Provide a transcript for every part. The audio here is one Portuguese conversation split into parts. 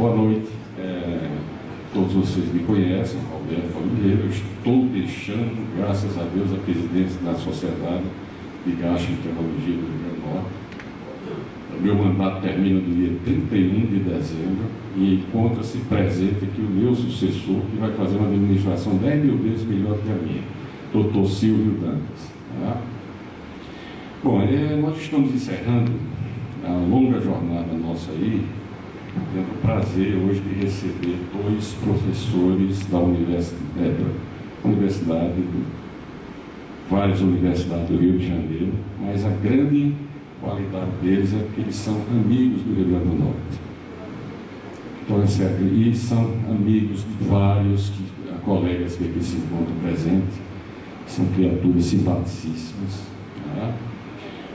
Boa noite. Todos vocês me conhecem, Alberto Oliveira. Eu estou deixando, graças a Deus, a presidência da Sociedade de Gastroenterologia do Rio Grande do Norte. O meu mandato termina no dia 31 de dezembro e encontra-se presente aqui o meu sucessor, que vai fazer uma administração 10 mil vezes melhor que a minha, Dr. Silvio Dantas. Tá? Bom, nós estamos encerrando a longa jornada nossa aí, tendo o prazer hoje de receber dois professores da várias universidades do Rio de Janeiro, mas a grande qualidade deles é que eles são amigos do Rio Grande do Norte. Então, e são amigos de vários colegas que aqui se encontram presentes, são criaturas simpaticíssimas. Tá?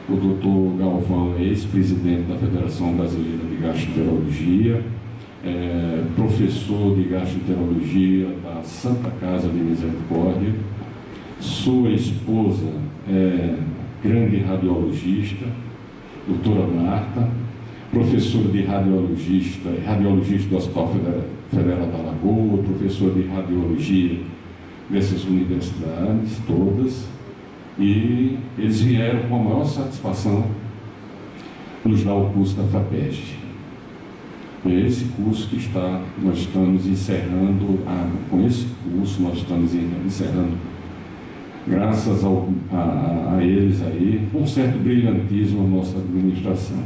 O doutor Galvão é ex-presidente da Federação Brasileira de Gastroenterologia, professor de gastroenterologia da Santa Casa de Misericórdia. Sua esposa é grande radiologista, doutora Marta, professora de radiologista do Hospital Federal da Lagoa, professor de radiologia dessas universidades todas. E eles vieram com a maior satisfação nos dar o curso da FAPESG. É esse curso que nós estamos encerrando, com esse curso nós estamos encerrando, graças a eles aí, com um certo brilhantismo na nossa administração.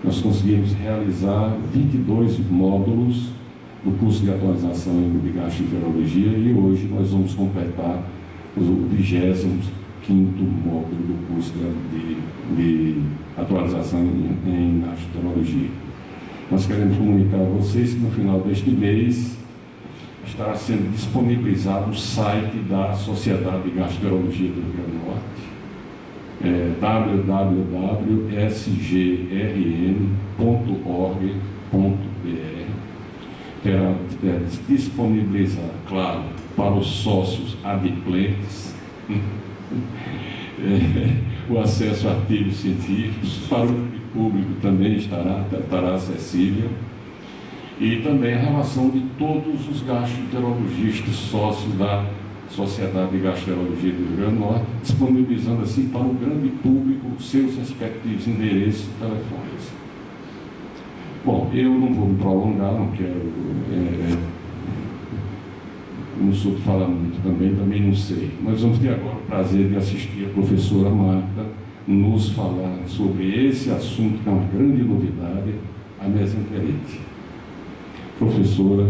Nós conseguimos realizar 22 módulos do curso de atualização de gastroenterologia e hoje nós vamos completar o 25º módulo do curso de atualização em gastroenterologia. Nós queremos comunicar a vocês que no final deste mês estará sendo disponibilizado o site da Sociedade de Gastroenterologia do Rio Grande do Norte, www.sgrn.org.br. Terá disponibilizar, claro, para os sócios adimplentes, o acesso a artigos científicos, para o público também estará acessível, e também a relação de todos os gastroenterologistas sócios da Sociedade de Gastroenterologia do Rio Grande do Norte, disponibilizando assim para o grande público seus respectivos endereços e telefones. Bom, eu não vou me prolongar, não quero... não sou de falar muito também não sei. Nós vamos ter agora o prazer de assistir a professora Marta nos falar sobre esse assunto que é uma grande novidade, a mesenterite. Professora.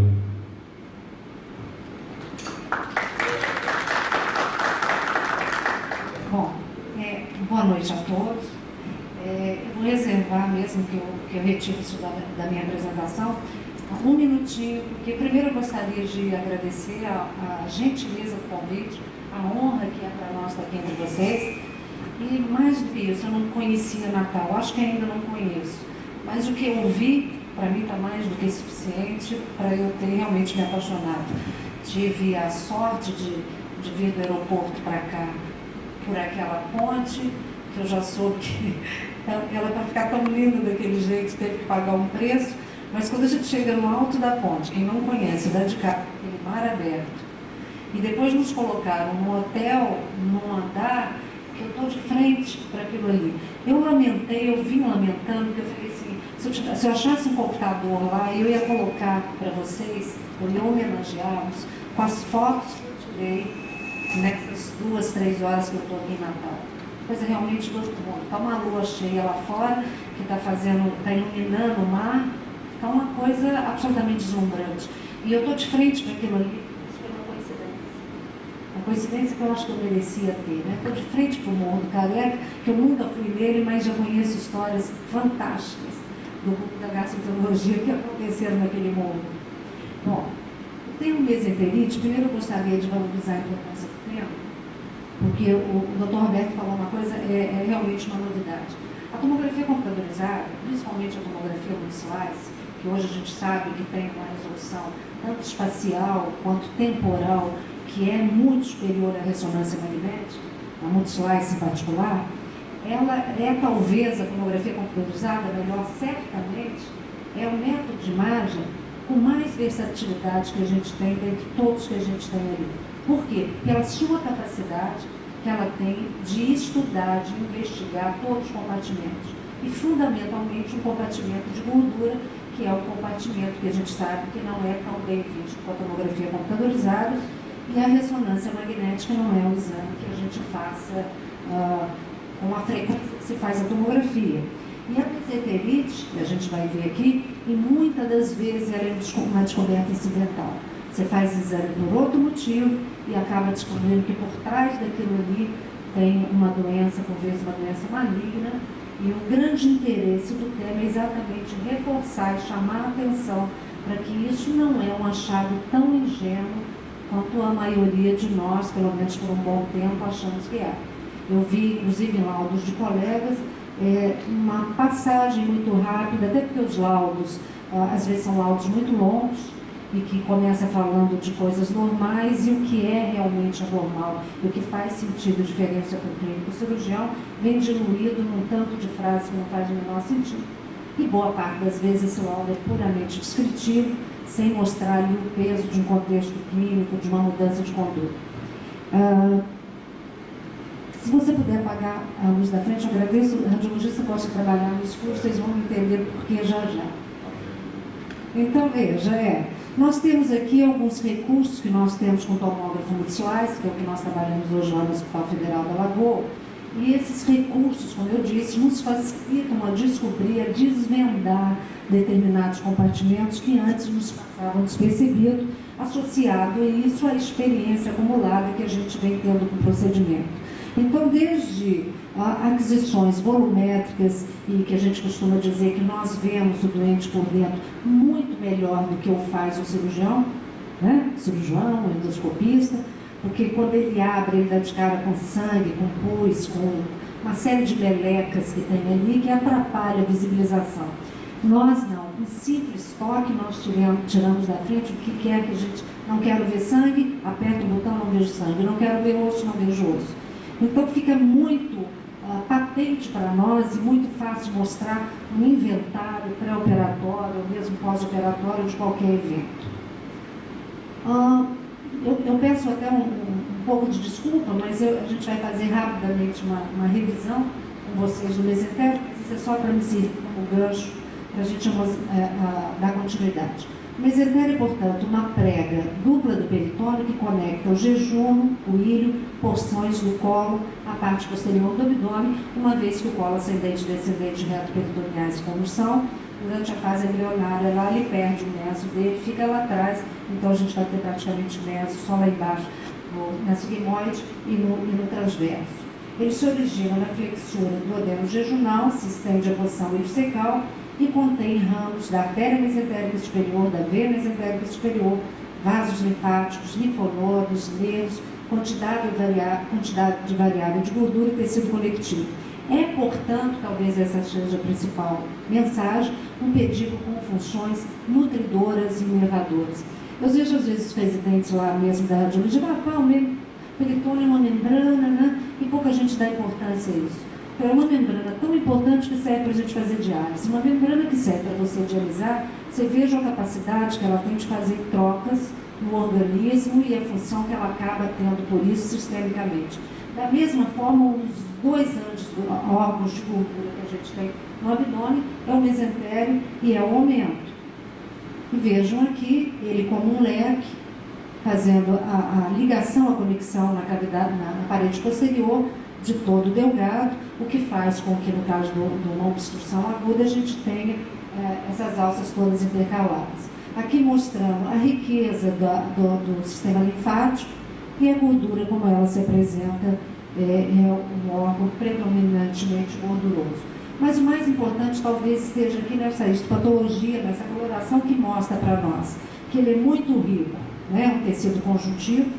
Bom, boa noite a todos. Eu vou reservar mesmo que eu retiro isso da minha apresentação, um minutinho, porque primeiro eu gostaria de agradecer a gentileza do convite, a honra que é para nós estar aqui entre vocês. E mais do que isso, eu não conhecia Natal, acho que ainda não conheço, mas o que eu ouvi, para mim está mais do que suficiente para eu ter realmente me apaixonado. Tive a sorte de vir do aeroporto para cá, por aquela ponte, que eu já soube que ela, para ficar tão linda daquele jeito, teve que pagar um preço. Mas quando a gente chega no alto da ponte, quem não conhece, dá de cara, aquele mar aberto, e depois nos colocaram no hotel, num andar, que eu estou de frente para aquilo ali. Eu vim lamentando, porque eu falei assim, se eu achasse um computador lá, eu ia colocar para vocês, eu ia homenageá-los com as fotos que eu tirei nessas 2, 3 horas que eu estou aqui em Natal. Coisa realmente do outro mundo. Está uma lua cheia lá fora, que está iluminando o mar. É uma coisa absolutamente deslumbrante. E eu estou de frente para aquilo ali. Isso foi uma coincidência. Uma coincidência que eu acho que eu merecia ter. Estou de frente para o Morro do Careca, que eu nunca fui nele, mas já conheço histórias fantásticas do grupo da gastroenterologia que aconteceram naquele morro. Bom, o termo mesenterite, primeiro eu gostaria de valorizar a importância do termo, porque o Dr. Roberto falou uma coisa, é realmente uma novidade. A tomografia computadorizada, principalmente a tomografia multislice, que hoje a gente sabe que tem uma resolução tanto espacial quanto temporal, que é muito superior à ressonância magnética, a multislice em particular, ela é talvez a tomografia computadorizada melhor, certamente, é o método de imagem com versatilidade que a gente tem dentre todos que a gente tem ali. Por quê? Pela sua capacidade que ela tem de estudar, de investigar todos os compartimentos. E, fundamentalmente, um compartimento de gordura, que é o compartimento que a gente sabe que não é tão bem visto com a tomografia computadorizada, e a ressonância magnética não é um exame que a gente faça com a frequência que se faz a tomografia. E a mesenterite, que a gente vai ver aqui, e muitas das vezes ela é uma descoberta incidental. Você faz exame por outro motivo e acaba descobrindo que por trás daquilo ali tem uma doença, por vezes uma doença maligna, e o grande interesse do tema é exatamente reforçar e chamar a atenção para que isso não é um achado tão ingênuo quanto a maioria de nós, pelo menos por um bom tempo, achamos que é. Eu vi, inclusive, em laudos de colegas, uma passagem muito rápida, até porque os laudos, às vezes são laudos muito longos, e que começa falando de coisas normais e o que é realmente anormal, e o que faz sentido, diferença para o clínico cirurgião, vem diluído num tanto de frases que não faz o menor sentido. E boa parte das vezes esse laudo é puramente descritivo, sem mostrar ali o peso de um contexto clínico, de uma mudança de conduta. Se você puder apagar a luz da frente, eu agradeço. O radiologista pode trabalhar no escuro, vocês vão entender por que já. Então, veja, nós temos aqui alguns recursos que nós temos com o tomógrafo multislice, que é o que nós trabalhamos hoje lá no Hospital Federal da Lagoa, e esses recursos, como eu disse, nos facilitam a descobrir, a desvendar determinados compartimentos que antes nos passavam despercebidos, associado a isso à experiência acumulada que a gente vem tendo com o procedimento. Então, desde aquisições volumétricas, e que a gente costuma dizer que nós vemos o doente por dentro muito melhor do que o faz o cirurgião, né? Cirurgião, endoscopista, porque quando ele abre, ele dá de cara com sangue, com pus, com uma série de melecas que tem ali que atrapalha a visibilização. Nós não. Em simples toque, nós tiramos da frente o que quer que a gente... Não quero ver sangue, aperta o botão, não vejo sangue. Não quero ver osso, não vejo osso. Então fica muito patente para nós e muito fácil mostrar um inventário pré-operatório ou mesmo pós-operatório de qualquer evento. Eu peço até um pouco de desculpa, mas a gente vai fazer rapidamente uma revisão com vocês do mesentério, mas isso é só para me servir como gancho para a gente dar continuidade. O mesentério é, portanto, uma prega dupla do peritônio que conecta o jejum, o ilho, porções do colo, a parte posterior do abdômen, uma vez que o colo ascendente, descendente, reto peritoneais como são, durante a fase embrionária, lá ele perde o meso dele, fica lá atrás, então a gente vai ter praticamente meso só lá embaixo, na sigmoide e no transverso. Ele se origina na flexura do duodeno jejunal, se estende a posição ilicecal e contém ramos da artéria mesentérica superior, da veia mesentérica superior, vasos linfáticos, linfonodos, nervos, quantidade de variável de gordura e tecido conectivo. É, portanto, talvez essa seja a principal mensagem, um pedículo com funções nutridoras e inervadoras. Eu vejo, às vezes, os residentes lá mesmo da radiologia, o peritônio é uma membrana, né? E pouca gente dá importância a isso. Então, é uma membrana tão importante que serve para a gente fazer diálise. Uma membrana que serve para você dialisar, você veja a capacidade que ela tem de fazer trocas no organismo e a função que ela acaba tendo por isso sistemicamente. Da mesma forma, os dois órgãos de gordura que a gente tem no abdômen é o mesentério e é o aumento. E vejam aqui, ele como um leque, fazendo a ligação, a conexão na cavidade, na parede posterior, de todo delgado, o que faz com que, no caso de uma obstrução aguda, a gente tenha essas alças todas intercaladas. Aqui mostrando a riqueza do sistema linfático e a gordura, como ela se apresenta, é um órgão predominantemente gorduroso. Mas o mais importante talvez esteja aqui nessa histopatologia, nessa coloração que mostra para nós que ele é muito rico, né? Um tecido conjuntivo,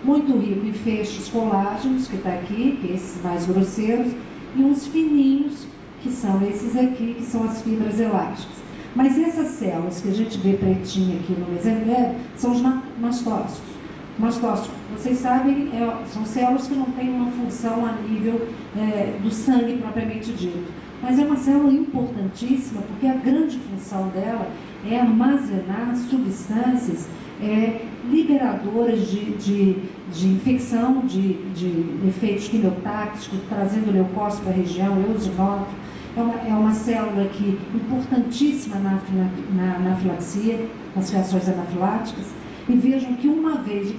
muito rico em feixes colágenos, que está aqui, que esses mais grosseiros, e uns fininhos, que são esses aqui, que são as fibras elásticas. Mas essas células que a gente vê pretinha aqui no mesentério são os mastócitos. Mastócitos, vocês sabem, são células que não têm uma função a nível do sangue propriamente dito. mas é uma célula importantíssima porque a grande função dela é armazenar substâncias liberadoras de infecção, de efeitos quimiotáxicos, trazendo leucócitos para a região, eosinófilo. É uma célula que importantíssima na anafilaxia, nas reações anafiláticas. E vejam que uma vez o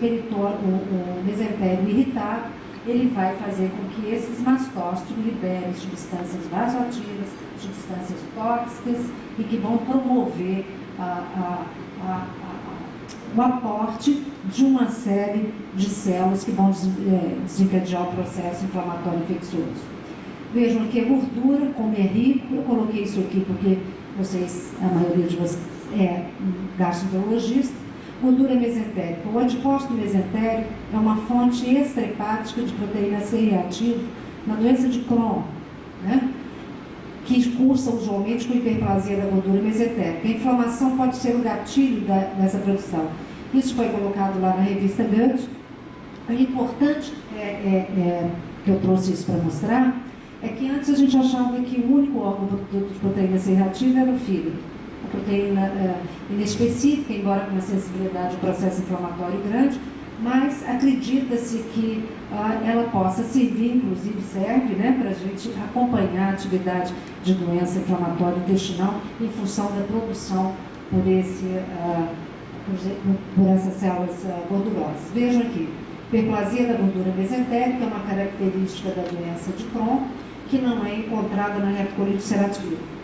mesentério irritado, ele vai fazer com que esses mastócitos liberem substâncias vasoativas, substâncias tóxicas e que vão promover o aporte de uma série de células que vão desencadear o processo inflamatório infeccioso. Vejam que a gordura, como é rico, eu coloquei isso aqui porque a maioria de vocês é gastroenterologista. Gordura mesentérica. O adipócito mesentérico é uma fonte extrahepática de proteína C reativa na doença de Crohn, né? Que cursa usualmente com hiperplasia da gordura mesentérica. A inflamação pode ser o gatilho dessa produção. Isso foi colocado lá na revista Gut. O importante que eu trouxe isso para mostrar é que antes a gente achava que o único órgão de proteína C reativa era o fígado. A proteína inespecífica, embora com uma sensibilidade ao processo inflamatório grande, mas acredita-se que ela possa servir, inclusive serve, né, para a gente acompanhar a atividade de doença inflamatória intestinal em função da produção por essas células gordurosas. Vejam aqui, hiperplasia da gordura mesentérica é uma característica da doença de Crohn que não é encontrada na retocolite ulcerativa.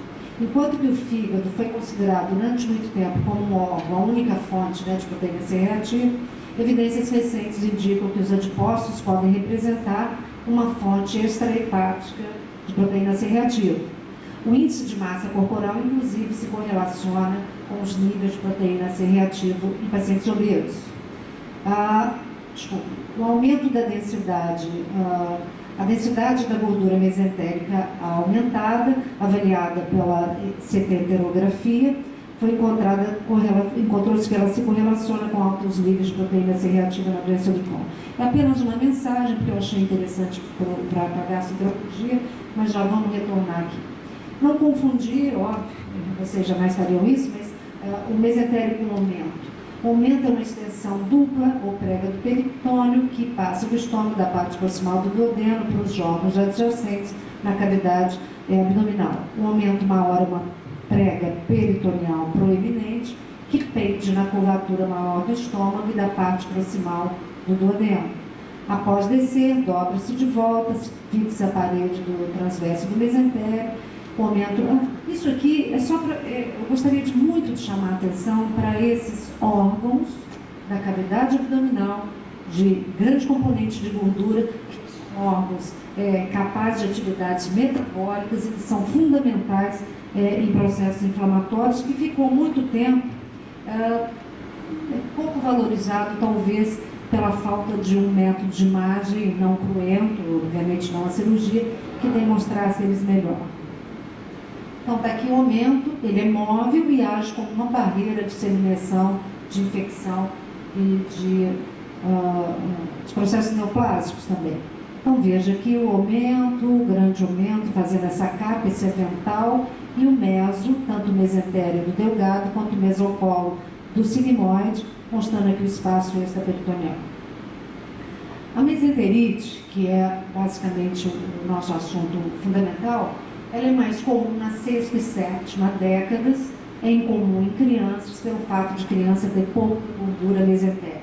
Enquanto que o fígado foi considerado durante muito tempo como um órgão, a única fonte, né, de proteína C reativa, evidências recentes indicam que os adipócitos podem representar uma fonte extrahepática de proteína C reativa. O índice de massa corporal, inclusive, se correlaciona com os níveis de proteína C reativa em pacientes obesos. O aumento da densidade, a densidade da gordura mesentérica aumentada, avaliada pela CT-enterografia, encontrou-se que ela se correlaciona com altos níveis de proteína C reativa na doença de Crohn. É apenas uma mensagem que eu achei interessante para a gastroenterologia, mas já vamos retornar aqui. Não confundir, óbvio, vocês jamais fariam isso, mas o mesentérico com o aumento. O aumento é uma extensão dupla ou prega do peritônio que passa do estômago da parte proximal do duodeno para os órgãos adjacentes na cavidade abdominal. O aumento maior é uma prega peritoneal proeminente que pende na curvatura maior do estômago e da parte proximal do duodeno. Após descer, dobra-se de volta, fixa a parede do transverso do mesentério. O aumento. Isso aqui é só para. Eu gostaria muito de chamar a atenção para esses órgãos da cavidade abdominal de grande componente de gordura, órgãos capazes de atividades metabólicas e que são fundamentais em processos inflamatórios, que ficou muito tempo pouco valorizado, talvez pela falta de um método de imagem não cruento, obviamente não a cirurgia, que demonstrasse eles melhor. Então, está aqui o aumento, ele é móvel e age como uma barreira de disseminação de infecção e de processos neoplásicos também. Então, veja aqui o aumento, o grande aumento, fazendo essa capa, esse avental, e o meso, tanto o mesentério do delgado quanto o mesocolo do sigmoide, mostrando aqui o espaço extraperitoneal. A mesenterite, que é basicamente o nosso assunto fundamental, ela é mais comum na sexta e sétima décadas, é incomum em crianças, pelo fato de criança ter pouca gordura mesentérica.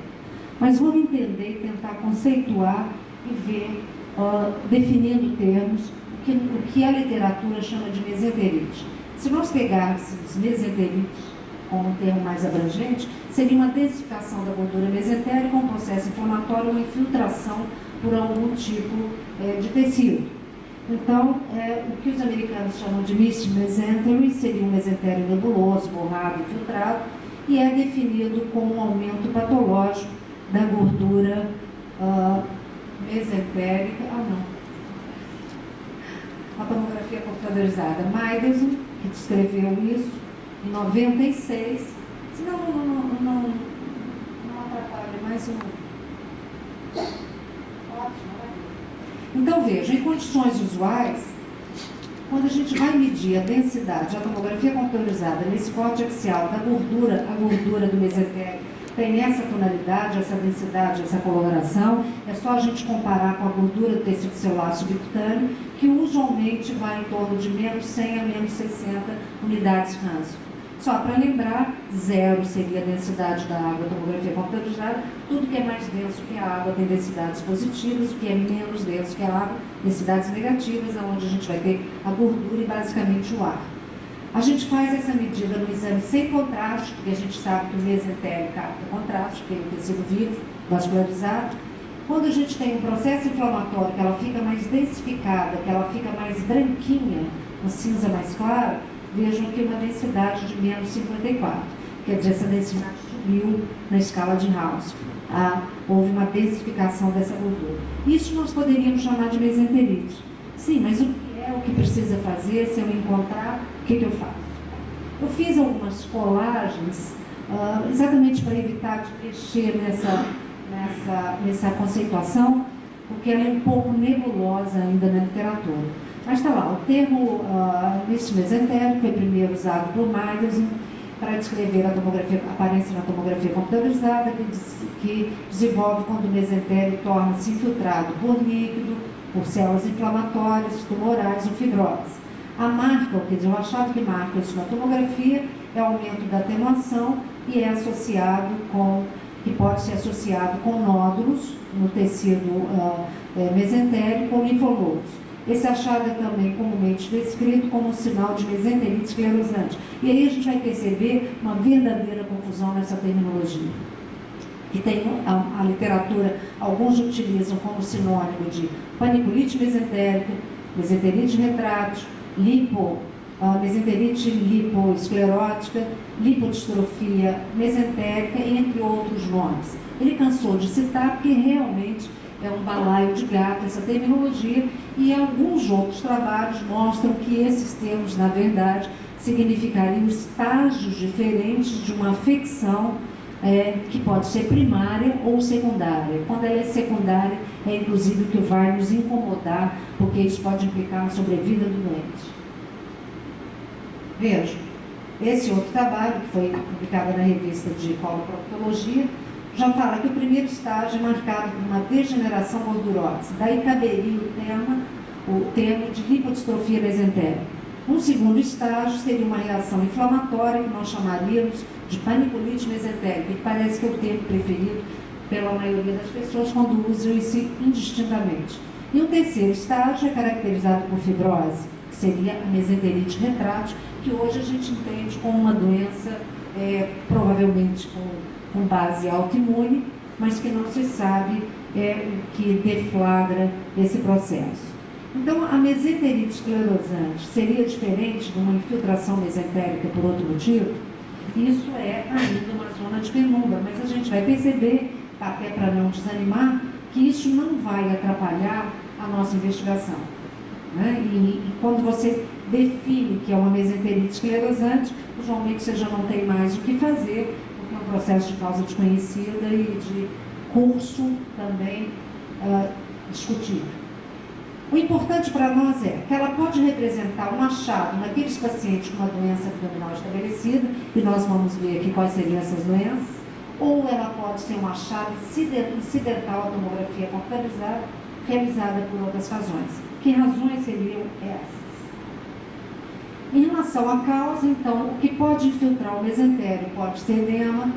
Mas vamos entender e tentar conceituar e ver, definindo termos, o que a literatura chama de mesenterite. Se nós pegássemos mesenterite como um termo mais abrangente, seria uma densificação da gordura mesentérica, um processo inflamatório, uma infiltração por algum tipo de tecido. Então, o que os americanos chamam de mixed mesentery seria um mesentério nebuloso, borrado, infiltrado, e é definido como um aumento patológico da gordura mesentérica. A tomografia computadorizada Maiderson, que descreveu isso em 96. Se não atrapalha mais um. Ótimo. Então, veja, em condições usuais, Quando a gente vai medir a densidade, a tomografia computadorizada nesse corte axial da gordura, a gordura do mesentérico tem essa tonalidade, essa densidade, essa coloração, é só a gente comparar com a gordura do tecido celular subcutâneo, que usualmente vai em torno de menos 100 a menos 60 unidades Ransfield. Só para lembrar, 0 seria a densidade da água, a tomografia computadorizada. Tudo que é mais denso que a água tem densidades positivas, o que é menos denso que a água, densidades negativas, onde a gente vai ter a gordura e basicamente o ar. A gente faz essa medida no exame sem contraste, porque a gente sabe que o mesentérico capta contraste, porque ele tem tecido vivo, vascularizado. Quando a gente tem um processo inflamatório, que ela fica mais densificada, que ela fica mais branquinha, um cinza mais claro, vejam que uma densidade de menos 54. Quer dizer, essa densidade subiu na escala de Ransfield. Houve uma densificação dessa gordura. Isso nós poderíamos chamar de mesenterite. Sim, mas o que é o que precisa fazer se eu encontrar? O que eu faço? Eu fiz algumas colagens exatamente para evitar de mexer nessa conceituação, porque ela é um pouco nebulosa ainda na literatura. Mas está lá, o termo nesse mesentérico foi primeiro usado por Meyerson para descrever a aparência na tomografia computadorizada, que desenvolve quando o mesentérico torna-se infiltrado por líquido, por células inflamatórias, tumorais ou fibrosas. A marca, quer dizer, o achado que marca isso na tomografia é o aumento da atenuação e é associado que pode ser associado com nódulos no tecido mesentérico ou linfonodos. Esse achado é também comumente descrito como um sinal de mesenterite esclerosante. E aí a gente vai perceber uma verdadeira confusão nessa terminologia. Que tem a literatura, alguns utilizam como sinônimo de paniculite mesentérica, mesenterite retrátil, mesenterite lipoesclerótica, lipodistrofia mesentérica, entre outros nomes. Ele cansou de citar porque realmente é um balaio de gato essa terminologia, e alguns outros trabalhos mostram que esses termos, na verdade, significariam estágios diferentes de uma afecção que pode ser primária ou secundária. Quando ela é secundária, é inclusive o que vai nos incomodar, porque isso pode implicar na sobrevida do doente. Vejam, esse outro trabalho, que foi publicado na revista de coloproctologia, já fala que o primeiro estágio é marcado por uma degeneração gordurosa. Daí caberia o termo de lipodistrofia mesentérica. Um segundo estágio seria uma reação inflamatória, que nós chamaríamos de paniculite mesentérica, que parece que é o termo preferido pela maioria das pessoas quando usam isso indistintamente. E o terceiro estágio é caracterizado por fibrose, que seria a mesenterite retrátil, que hoje a gente entende como uma doença provavelmente com base autoimune, mas que não se sabe que deflagra esse processo. Então, a mesenterite esclerosante seria diferente de uma infiltração mesentérica por outro motivo? Isso é ainda uma zona de penumbra, mas a gente vai perceber, até para não desanimar, que isso não vai atrapalhar a nossa investigação. Né? E quando você define que é uma mesenterite esclerosante, usualmente você já não tem mais o que fazer, porque é um processo de causa desconhecida e de curso também discutível. O importante para nós é que ela pode representar um achado naqueles pacientes com uma doença abdominal estabelecida, e nós vamos ver aqui quais seriam essas doenças, ou ela pode ser um achado incidental à tomografia computadorizada, realizada por outras razões. Que razões seriam essas? Em relação à causa, então, o que pode infiltrar o mesentérico pode ser edema,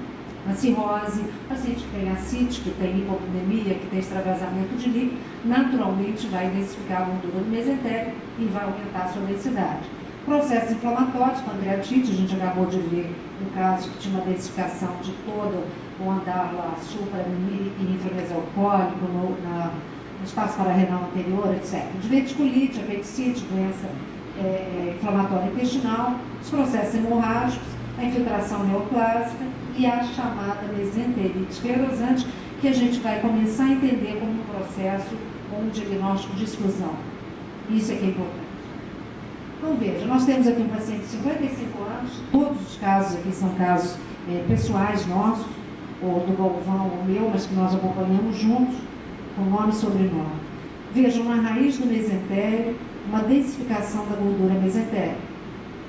a cirrose, paciente que tem ascite, que tem hipopnemia, que tem extravasamento de líquido, naturalmente vai densificar a gordura do mesentérico e vai aumentar a sua densidade. Processos inflamatórios, pancreatite, a gente acabou de ver um caso que tinha uma densificação de todo o andar lá, inframesocólico, no espaço pararenal anterior, etc. Diverticulite, apendicite, doença inflamatória intestinal, os processos hemorrágicos, a infiltração neoplásica e a chamada mesenterite esclerosante, que a gente vai começar a entender como um processo ou um diagnóstico de exclusão. Isso é que é importante. Então, veja, nós temos aqui um paciente de 55 anos, todos os casos aqui são casos pessoais nossos, ou do Galvão ou meu, mas que nós acompanhamos juntos, com nome e sobrenome. Vejam, na raiz do mesentérico, uma densificação da gordura mesentérica.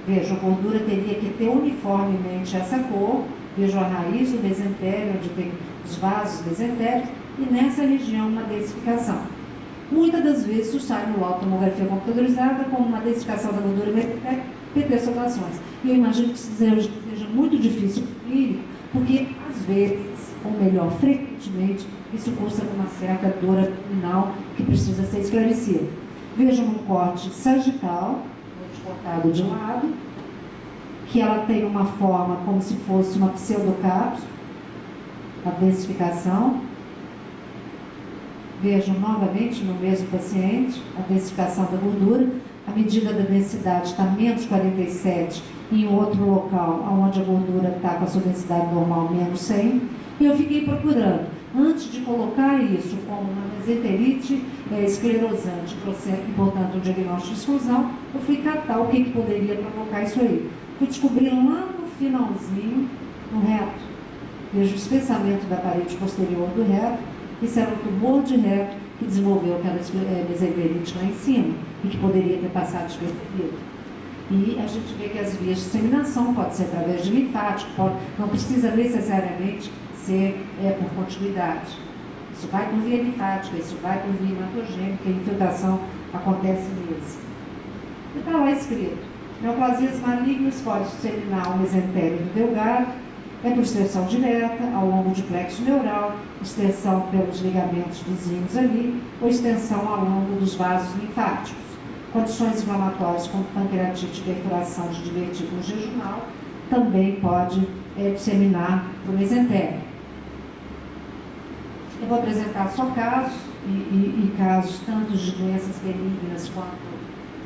Veja, a gordura teria que ter uniformemente essa cor, veja a raiz do mesentério, onde tem os vasos mesentéricos, e nessa região uma densificação. Muitas das vezes isso sai no laudo tomografia computadorizada como uma densificação da gordura mesentérica, PT sobrações. E eu imagino que isso seja muito difícil para o clínico, porque às vezes, ou melhor, frequentemente, isso cursa com uma certa dor abdominal que precisa ser esclarecida. Vejam um corte sagital, cortado de lado, que ela tem uma forma como se fosse uma pseudocápsula, a densificação. Vejam novamente no mesmo paciente a densificação da gordura. A medida da densidade está menos 47 em outro local, onde a gordura está com a sua densidade normal menos 100. E eu fiquei procurando, antes de colocar isso como uma mesenterite esclerosante, e portanto um diagnóstico de exclusão, eu fui catar o que poderia provocar isso aí. Fui descobrir lá no finalzinho, no reto, veja o espessamento da parede posterior do reto. Isso era um tumor de reto que desenvolveu aquela mesenterite lá em cima e que poderia ter passado despercebido. E a gente vê que as vias de disseminação pode ser através de linfático, não precisa necessariamente ser por continuidade. Isso vai por via linfática, isso vai por via hematogênica, a infiltração acontece mesmo. E está lá escrito: neoplasias malignas podem disseminar o mesentérico delgado, é por extensão direta, ao longo do plexo neural, extensão pelos ligamentos vizinhos ali, ou extensão ao longo dos vasos linfáticos. Condições inflamatórias como pancreatite, perfuração de divertículo jejunal, também pode disseminar o mesentérico. Eu vou apresentar só casos, e casos tanto de doenças benignas quanto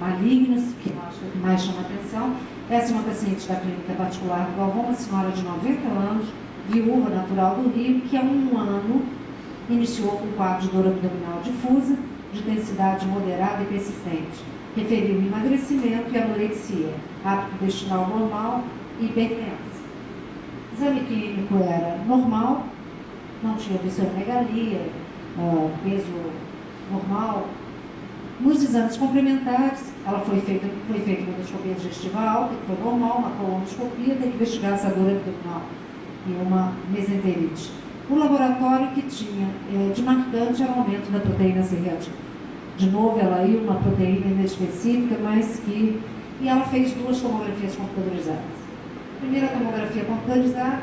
malignas, que eu acho que mais chama atenção. Essa é uma paciente da Clínica Particular do Galvão, uma senhora de 90 anos, viúva natural do Rio, que há um ano iniciou com um quadro de dor abdominal difusa, de densidade moderada e persistente. Referiu emagrecimento e anorexia, hábito intestinal normal e hipertensa. O exame clínico era normal, não tinha visceromegalia, peso normal. Nos exames complementares, ela foi feita uma endoscopia digestiva alta, que foi normal, uma colonoscopia, tem que investigar essa dor abdominal e uma mesenterite. O laboratório que tinha de marcante era o aumento da proteína C reativa. De novo, ela ia uma proteína inespecífica, mas que... E ela fez 2 tomografias computadorizadas. A primeira tomografia computadorizada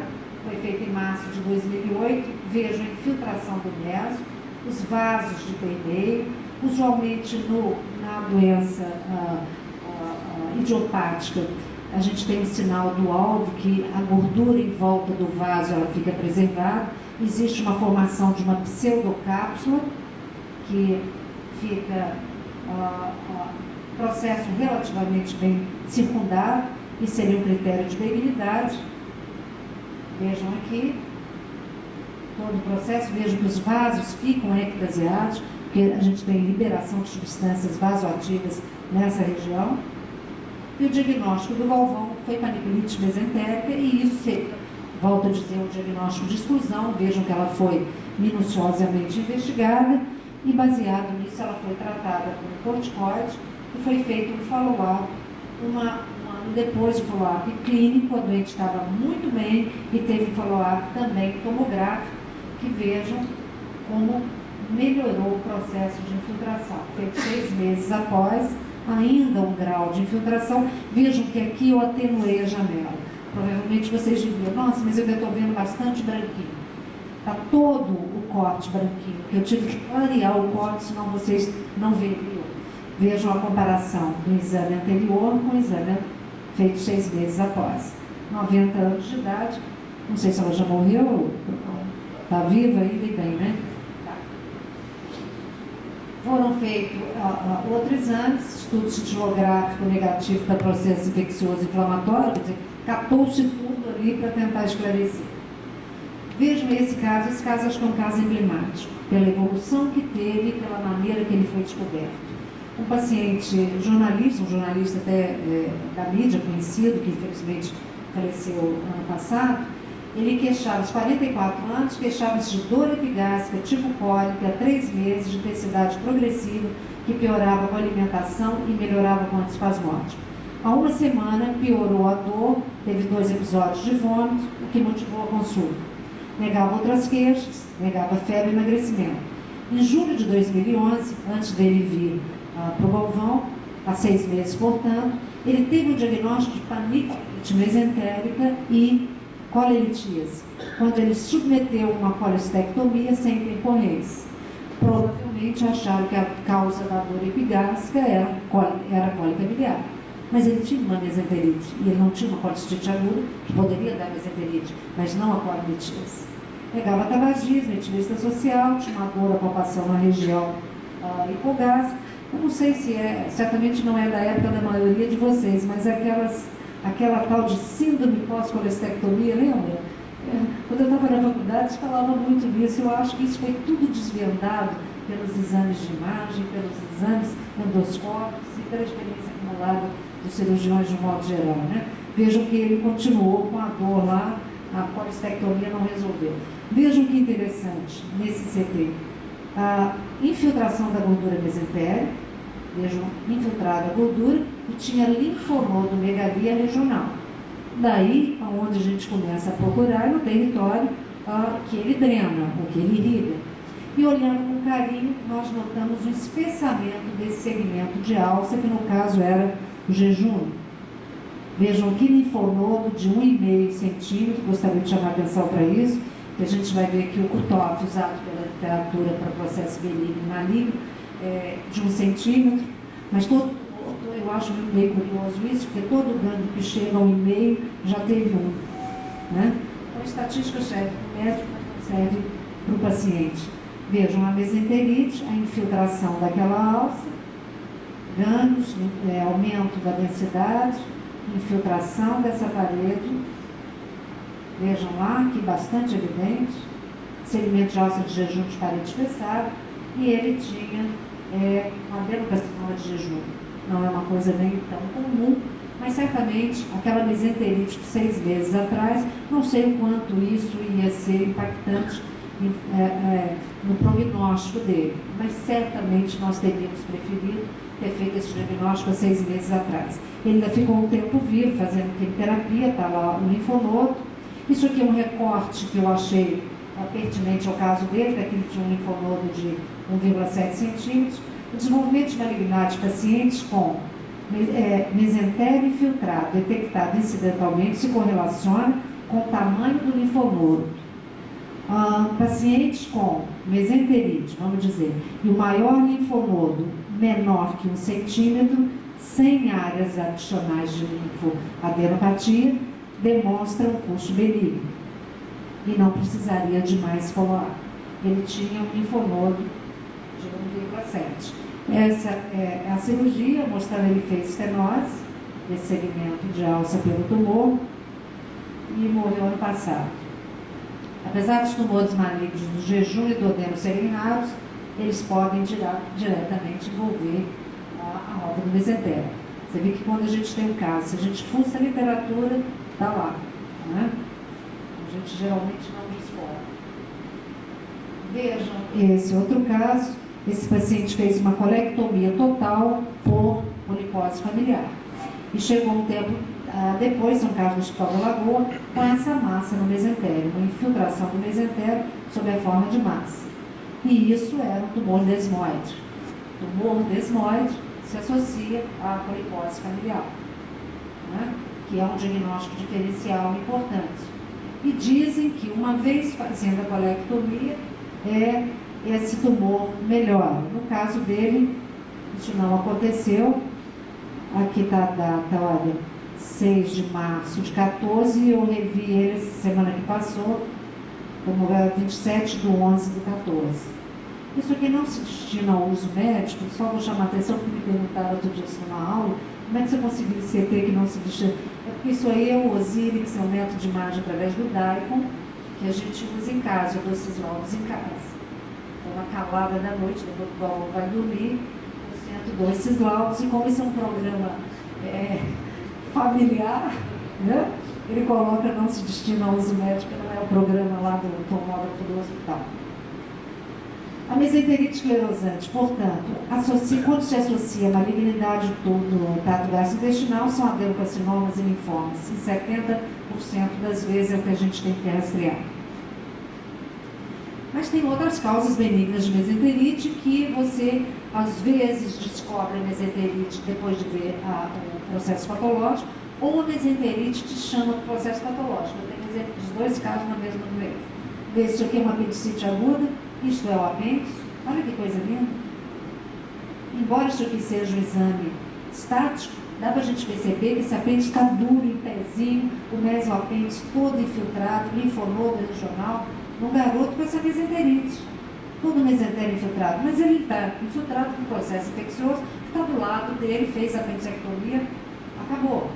foi feita em março de 2008. Vejo a infiltração do meso, os vasos de permeio. Usualmente na doença idiopática, a gente tem um sinal do alvo, que a gordura em volta do vaso ela fica preservada. Existe uma formação de uma pseudocápsula, que fica processo relativamente bem circundado, e seria um critério de benignidade. Vejam aqui todo o processo, vejam que os vasos ficam ectasiados, porque a gente tem liberação de substâncias vasoativas nessa região. E o diagnóstico do Galvão foi paniclite mesentérica, e isso seria, volto a dizer, um diagnóstico de exclusão. Vejam que ela foi minuciosamente investigada, e baseado nisso ela foi tratada com corticoide, e foi feito um follow-up, um ano depois do follow-up clínico. A doente estava muito bem, e teve um follow-up também tomográfico, que vejam como melhorou o processo de infiltração. Feito 6 meses após, ainda um grau de infiltração. Vejam que aqui eu atenuei a janela. Provavelmente vocês diriam: nossa, mas eu estou vendo bastante branquinho. Está todo o corte branquinho. Eu tive que clarear o corte, senão vocês não veriam. Vejam a comparação do exame anterior com o exame feito 6 meses após. 90 anos de idade. Não sei se ela já morreu. Está viva ainda e bem, né? Foram feitos outros exames, estudo cintilográfico negativo para processo infeccioso inflamatório, quer dizer, catou-se tudo ali para tentar esclarecer. Vejam esse caso acho que é um caso emblemático, pela evolução que teve e pela maneira que ele foi descoberto. Um paciente jornalista, um jornalista até da mídia conhecido, que infelizmente faleceu ano passado, ele queixava, aos 44 anos, queixava-se de dor epigástrica, tipo cólica, há 3 meses, de intensidade progressiva, que piorava com a alimentação e melhorava com o antiespasmódico. Há uma semana piorou a dor, teve 2 episódios de vômito, o que motivou a consulta. Negava outras queixas, negava febre e emagrecimento. Em julho de 2011, antes dele vir para o Galvão, há 6 meses, portanto, ele teve o diagnóstico de panicite mesentérica e colelitíase, quando ele submeteu uma colestectomia sem intercorrência. Provavelmente acharam que a causa da dor epigástrica era cólica biliar. Mas ele tinha uma mesenterite, e ele não tinha uma colestite aguda, que poderia dar mesenterite, mas não a colelitíase. Negava tabagismo, etilista social, tinha uma dor, a palpação na região hipogástrica. Eu não sei se certamente não é da época da maioria de vocês, mas aquela tal de síndrome pós-colestectomia, lembra? Quando eu estava na faculdade, se falava muito disso. Eu acho que isso foi tudo desvendado pelos exames de imagem, pelos exames endoscópicos e pela experiência acumulada dos cirurgiões de um modo geral, né? Vejam que ele continuou com a dor lá, a colestectomia não resolveu. Vejam que interessante nesse CT. A infiltração da gordura mesentérica, vejam, infiltrada a gordura, e tinha linfonodomegalia regional. Daí, aonde a gente começa a procurar no território que ele drena, ou que ele irriga. E olhando com carinho, nós notamos o espessamento desse segmento de alça, que no caso era o jejum. Vejam aqui linfonodo de 1,5 centímetro, gostaria de chamar a atenção para isso, que a gente vai ver aqui o cutoff usado pela literatura para processo benigno e maligno, de 1 centímetro, mas eu acho meio curioso isso, porque todo gânglio que chega a 1,5 já teve um. Né? Então, a estatística serve para o médico, mas não serve para o paciente. Vejam a mesenterite, a infiltração daquela alça, gânglios, aumento da densidade, infiltração dessa parede. Vejam lá, que bastante evidente, segmento de alça de jejum de parede espessada, e ele tinha adenocarcinoma de jejum. Não é uma coisa nem tão comum, mas certamente aquela mesenterite de 6 meses atrás, não sei o quanto isso ia ser impactante no prognóstico dele, mas certamente nós teríamos preferido ter feito esse diagnóstico há 6 meses atrás. Ele ainda ficou um tempo vivo, fazendo quimioterapia, está lá o linfonodo. Isso aqui é um recorte que eu achei pertinente ao caso dele, que ele tinha um linfonodo de 1,7 centímetros. O desenvolvimento de malignidade de pacientes com mesentério infiltrado detectado incidentalmente se correlaciona com o tamanho do linfonodo. Pacientes com mesenterite, vamos dizer, e o maior linfonodo menor que 1 centímetro, sem áreas adicionais de linfoadenopatia, demonstram curso benigno e não precisaria de mais follow-up. Ele tinha um linfonodo de 1,7. Essa é a cirurgia, mostrando ele fez estenose, esse segmento de alça pelo tumor, e morreu ano passado. Apesar dos tumores malignos do jejum e do odeno serem raros, eles podem diretamente envolver a roda do mesentério. Você vê que quando a gente tem um caso, se a gente fuça a literatura, está lá. Né? A gente geralmente não descobre. Vejam esse outro caso. Esse paciente fez uma colectomia total por polipose familiar. E chegou um tempo depois, um caso no Hospital da Lagoa, com essa massa no mesentério, uma infiltração do mesentério sob a forma de massa. E isso era um tumor desmoide. Tumor desmoide se associa à polipose familiar, né? Que é um diagnóstico diferencial importante. E dizem que uma vez fazendo a colectomia, esse tumor melhora. No caso dele, isso não aconteceu. Aqui está a data, olha, 6 de março de 14, e eu revi ele semana que passou, como 27 de 11 de 14. Isso aqui não se destina ao uso médico, só vou chamar a atenção porque me perguntaram outro dia numa aula, como é que você conseguiu esse CT que não se destina? É porque isso aí é o Osiris, é um método de imagem através do DICOM, que a gente usa em casa, eu dou esses laudos em casa. Então, na calada da noite, depois que o Galvão vai dormir, eu sento, dou esses laudos, e como esse é um programa familiar, né? Ele coloca, não se destina ao uso médico, não é o programa lá do tomógrafo do hospital. A mesenterite esclerosante, portanto, quando se associa a malignidade do trato gastrointestinal, são adenocarcinomas e linfomas. Em 70% das vezes é o que a gente tem que rastrear. Mas tem outras causas benignas de mesenterite que você, às vezes, descobre a mesenterite depois de ver o processo patológico, ou a mesenterite te chama do processo patológico. Eu tenho exemplo dos dois casos na mesma doença. Isso aqui é uma apendicite aguda, isto é o apêndice. Olha que coisa linda. Embora isso aqui seja um exame estático, dá para a gente perceber que esse apêndice está duro, em pezinho, o mesoapêndice todo infiltrado, linfonodo regional, num garoto com essa mesenterite. Todo mesentério infiltrado, mas ele está infiltrado com um processo infeccioso, que está do lado dele, fez a apendicectomia, acabou.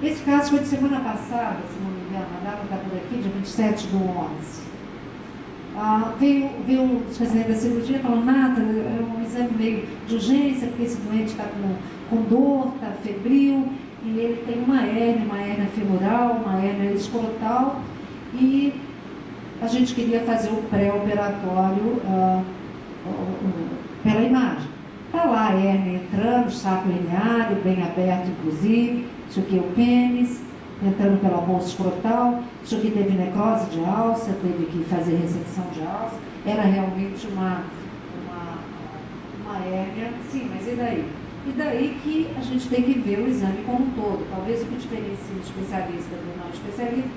Esse caso foi de semana passada, se não me engano, a data está por aqui, dia 27/11. Veio o presidente da cirurgia falando, Nata, é um exame meio de urgência, porque esse doente está com dor, está febril, e ele tem uma hérnia femoral, uma hérnia escrotal, e a gente queria fazer o pré-operatório pela imagem. Está lá a hérnia entrando, saco linear, bem aberto inclusive, isso aqui é o pênis, entrando pela bolsa escrotal, isso aqui teve necrose de alça, teve que fazer ressecção de alça, era realmente uma hérnia, sim, mas e daí? E daí que a gente tem que ver o exame como um todo. Talvez o que diferencia o especialista do não especialista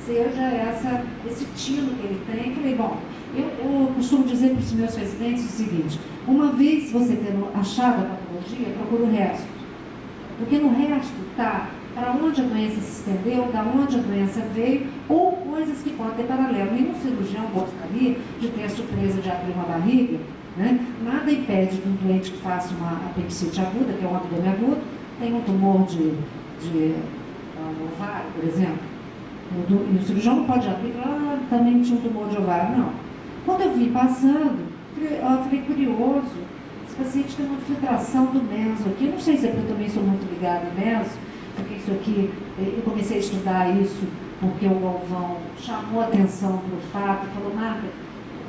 seja esse tino que ele tem. Eu falei, bom, eu costumo dizer para os meus residentes o seguinte, uma vez você tendo achado a patologia, procura o resto. Porque no resto está para onde a doença se estendeu, da onde a doença veio, ou coisas que podem ter paralelo. Nenhum cirurgião gostaria de ter a surpresa de abrir uma barriga, né? Nada impede de um doente que faça uma apendicite aguda, que é um abdômen agudo, tem um tumor de ovário, por exemplo. E o cirurgião não pode abrir e falar, também tinha um tumor de ovário. Não. Quando eu vim passando, eu fiquei curioso, esse paciente tem uma infiltração do meso aqui. Eu não sei se é porque eu também sou muito ligada ao meso, porque isso aqui, eu comecei a estudar isso porque o Galvão chamou a atenção para o fato e falou, Marta,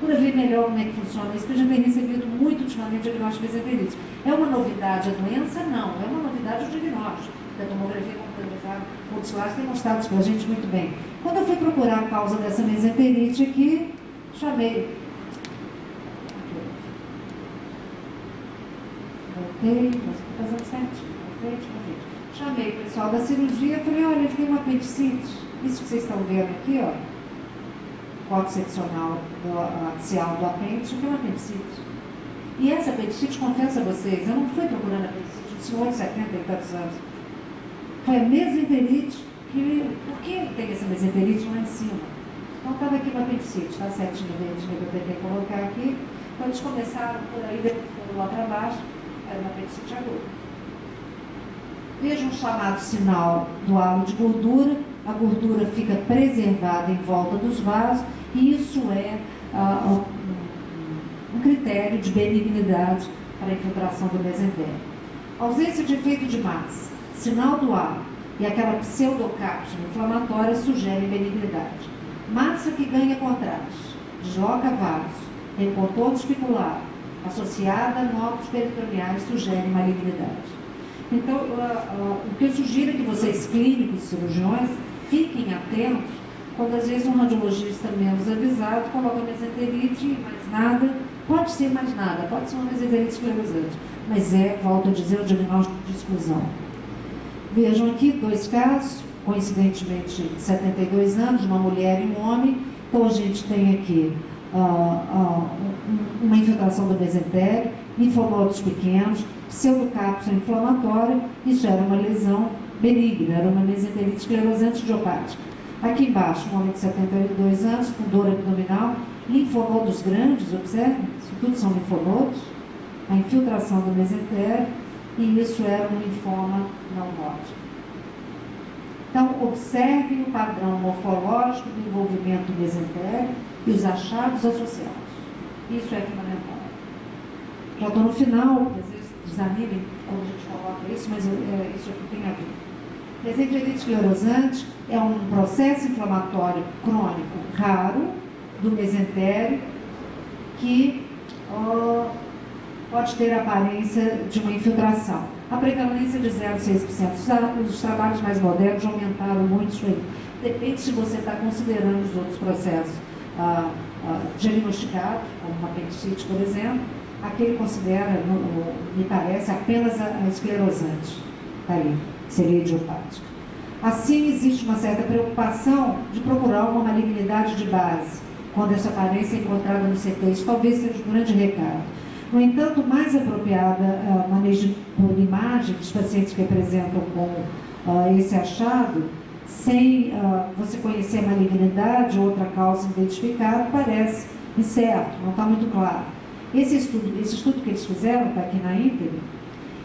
procura ver melhor como é que funciona isso, porque a gente tem recebido muito ultimamente diagnóstico de mesenterite. É uma novidade a doença? Não, é uma novidade o diagnóstico. A tomografia computadorizada multilares tem mostrado isso para a gente muito bem. Quando eu fui procurar a causa dessa mesenterite aqui, chamei. Voltei, estou fazendo certinho. Voltei. Chamei o pessoal da cirurgia e falei, olha, ele tem uma apendicite. Isso que vocês estão vendo aqui, ó, corte seccional axial do apêndice, que é uma apendicite. E essa apendicite, confesso a vocês, eu não fui procurando apendicite, um senhor de 70 e tantos anos. Foi a mesenterite, por que ele tem essa mesenterite lá em cima? Então estava aqui no apendicite, está certinho, que eu tentei colocar aqui. Então eles começaram por aí, depois foram lá para baixo, era uma apendicite aguda. Veja um chamado sinal do halo de gordura, a gordura fica preservada em volta dos vasos, e isso é um critério de benignidade para a infiltração do mesentério. Ausência de efeito de massa, sinal do halo e aquela pseudocápsula inflamatória sugerem benignidade. Massa que ganha contraste, desloca vaso, tem contorno espicular, associada a nódulos peritoneais, sugere malignidade. Então, o que eu sugiro é que vocês, clínicos, cirurgiões, fiquem atentos quando às vezes um radiologista menos avisado coloca mesenterite e mais nada, pode ser mais nada, pode ser uma mesenterite esclerosante, mas volto a dizer, o diagnóstico de exclusão. Vejam aqui 2 casos, coincidentemente de 72 anos, uma mulher e um homem. Então a gente tem aqui uma infiltração do mesentério, linfonodos pequenos, pseudocápsula inflamatória, isso era uma lesão benigna, era uma mesenterite esclerosante idiopática. Aqui embaixo, um homem de 72 anos, com dor abdominal, linfonodos grandes, observem, isso tudo são linfonodos, a infiltração do mesentério, e isso era um linfoma não Hodgkin. Então, observe o padrão morfológico do envolvimento do mesentério e os achados associados. Isso é fundamental. Já estou no final, às vezes desanimem quando a gente coloca isso, mas isso aqui tem a ver. Mesenterite esclerosante é um processo inflamatório crônico raro do mesentério que pode ter a aparência de uma infiltração. A prevalência de 0,6%. Os trabalhos mais modernos aumentaram muito isso aí. Depende se você está considerando os outros processos diagnosticados, como uma apendicite, por exemplo. Aquele considera, me parece, apenas a esclerosante. Está ali, seria idiopática. Assim, existe uma certa preocupação de procurar uma malignidade de base, quando essa aparência é encontrada no CT. Isso talvez seja um grande recado. No entanto, mais apropriada manejo por imagem dos pacientes que apresentam com esse achado, sem você conhecer a malignidade ou outra causa identificada, parece incerto, não está muito claro. Esse estudo que eles fizeram, está aqui na íntegra,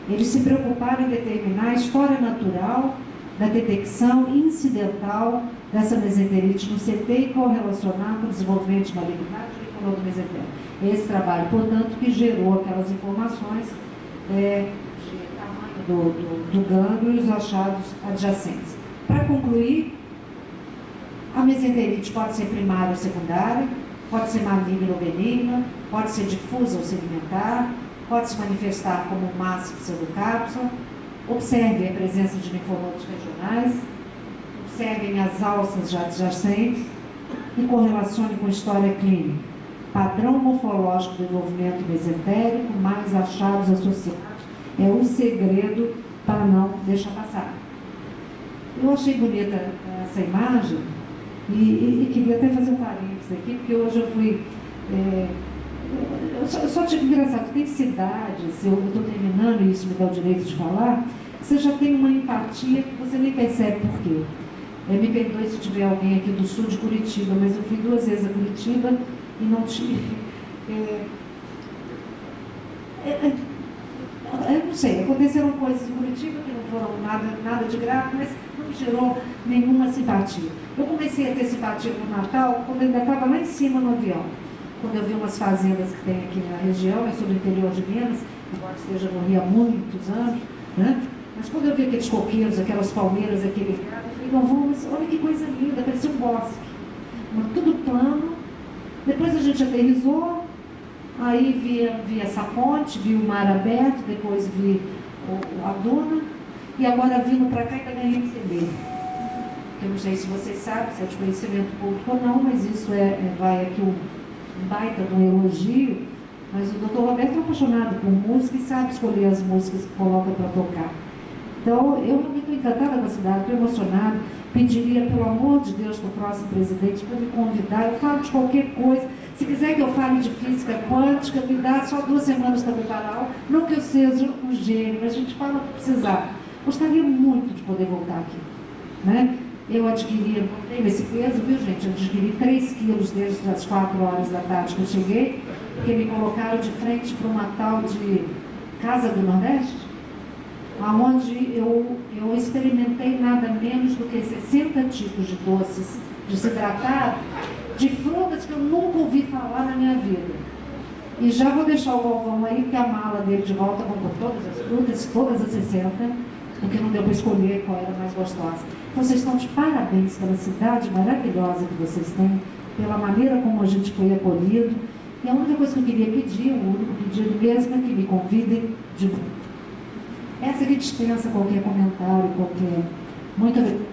eles se preocuparam em determinar a história natural da detecção incidental dessa mesenterite no CT e correlacionar com o desenvolvimento de malignidade e com o novo mesentérico. Esse trabalho, portanto, que gerou aquelas informações de tamanho do gânglio e os achados adjacentes. Para concluir, a mesenterite pode ser primária ou secundária, pode ser maligna ou benigna, pode ser difusa ou segmentar, pode se manifestar como massa pseudocápsula. Observem a presença de linfonodos regionais, observem as alças adjacentes e correlacione com a história clínica. Padrão morfológico do envolvimento mesentérico, mais achados associados, é o segredo para não deixar passar. Eu achei bonita essa imagem e queria até fazer um parênteses aqui, porque hoje eu fui... eu só digo engraçado, tem cidades, eu estou terminando e isso me dá o direito de falar, você já tem uma empatia que você nem percebe por quê. Me perdoe se tiver alguém aqui do sul de Curitiba, mas eu fui 2 vezes a Curitiba e não tive... eu não sei, aconteceram coisas em Curitiba que não foram nada de grave, mas não me gerou nenhuma simpatia. Eu comecei a ter simpatia por Natal quando eu ainda estava lá em cima no avião. Quando eu vi umas fazendas que tem aqui na região, eu sou do interior de Minas, embora esteja no Rio há muitos anos, né? Mas quando eu vi aqueles coqueiros, aquelas palmeiras, aquele gado, eu falei, não, vamos, olha que coisa linda, parecia um bosque. Tudo plano. Depois a gente aterrissou, aí vi essa ponte, vi o mar aberto, depois vi a duna, e agora vindo para cá e está ganhando CD. Eu não sei se vocês sabem, se é de conhecimento público ou não, mas isso vai aqui um baita de um elogio, mas o Dr. Roberto é apaixonado por música e sabe escolher as músicas que coloca para tocar. Então, eu realmente estou encantada com a cidade, estou emocionada, pediria, pelo amor de Deus, para o próximo presidente, para me convidar, eu falo de qualquer coisa, se quiser que eu fale de física quântica, me dá só 2 semanas para preparar a aula, não que eu seja um gênio, mas a gente fala o que precisar. Gostaria muito de poder voltar aqui, né? Eu adquiri, não tenho esse peso, viu gente? Eu adquiri 3 quilos desde as 4 horas da tarde que eu cheguei, porque me colocaram de frente para uma tal de Casa do Nordeste, onde eu experimentei nada menos do que 60 tipos de doces desidratados, de frutas que eu nunca ouvi falar na minha vida. E já vou deixar o Galvão aí, porque a mala dele de volta vão com todas as frutas, todas as 60, porque não deu para escolher qual era mais gostosa. Então, vocês estão de parabéns pela cidade maravilhosa que vocês têm, pela maneira como a gente foi acolhido. E a única coisa que eu queria pedir, o único pedido mesmo, é que me convidem de volta. Essa que dispensa qualquer comentário, qualquer... Muito obrigada.